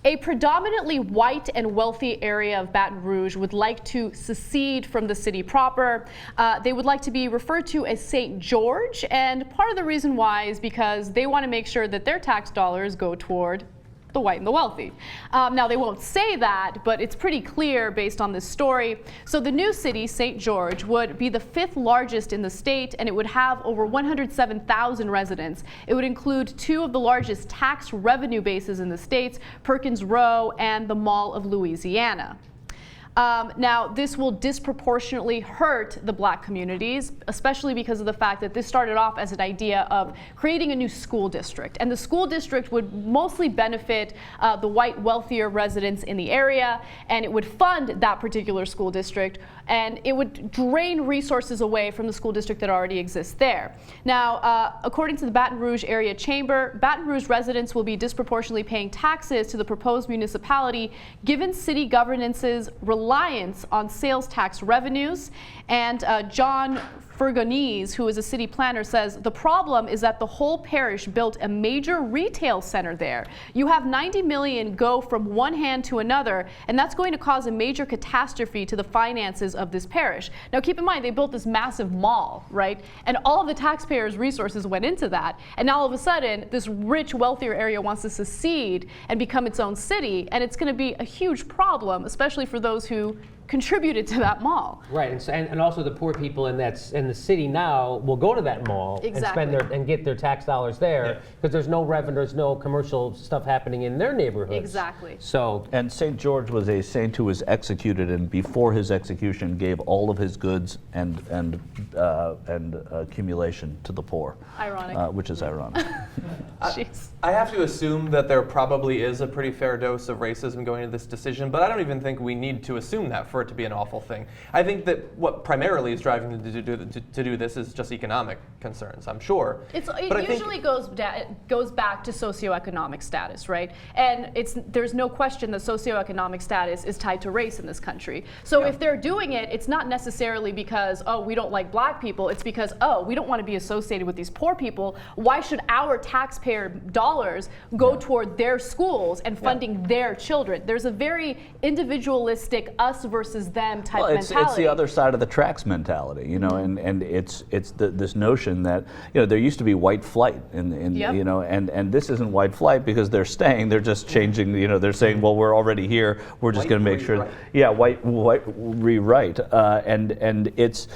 A predominantly white and wealthy area of Baton Rouge would like to secede from the city proper. They would like to be referred to as St. George, and part of the reason why is because they want to make sure that their tax dollars go toward the white and the wealthy. Now, they won't say that, but it's pretty clear based on this story. So the new city, St. George, would be the 5th largest in the state, and it would have over 107,000 residents. It would include 2 of the largest tax revenue bases in the states, Perkins Row and the Mall of Louisiana. Now, this will disproportionately hurt the black communities, especially because of the fact that this started off as an idea of creating a new school district. And the school district would mostly benefit the white, wealthier residents in the area, and it would fund that particular school district, and it would drain resources away from the school district that already exists there. Now, according to the Baton Rouge Area Chamber, Baton Rouge residents will be disproportionately paying taxes to the proposed municipality, given city governance's reliance on sales tax revenues. And John Fergonese, who is a city planner, says the problem is that the whole parish built a major retail center there. You have 90 million go from one hand to another, and that's going to cause a major catastrophe to the finances of this parish. Now, keep in mind, they built this massive mall, right? And all of the taxpayers' resources went into that. And now all of a sudden, this rich, wealthier area wants to secede and become its own city, and it's going to be a huge problem, especially for those who contributed to that mall. Right, and also the poor people in the city now will go to that mall and spend and get their tax dollars there because there's no revenue, there's no commercial stuff happening in their neighborhoods. Exactly. So, and St. George was a saint who was executed, and before his execution gave all of his goods and accumulation to the poor. Ironic. Which is ironic. Jeez. I have to assume that there probably is a pretty fair dose of racism going into this decision, but I don't even think we need to assume that for it to be an awful thing. I think that what primarily is driving them to do this is just economic concerns, I'm sure. It usually goes back to socioeconomic status, right? And there's no question that socioeconomic status is tied to race in this country. So if they're doing it, it's not necessarily because, oh, we don't like black people. It's because, oh, we don't want to be associated with these poor people. Why should our taxpayer dollars go toward their schools and funding their children? There's a very individualistic us versus them type mentality. It's the other side of the tracks mentality, you know, and it's this notion that, you know, there used to be white flight you know, and this isn't white flight because they're staying, they're just changing, you know, they're saying, well, we're already here, we're just going to make sure, white rewrite, and it's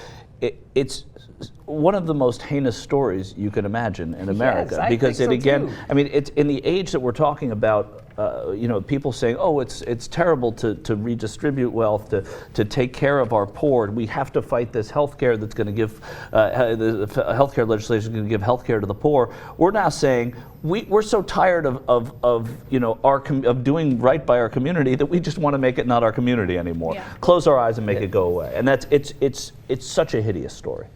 one of the most heinous stories you can imagine in America, because I mean, it's in the age that we're talking about. You know, people saying, "Oh, it's terrible to redistribute wealth, to take care of our poor. We have to fight this healthcare that's going to give the healthcare legislation is going to give healthcare to the poor." We're now saying we're so tired of you know of doing right by our community that we just want to make it not our community anymore. Close our eyes and make it go away. And it's such a hideous story.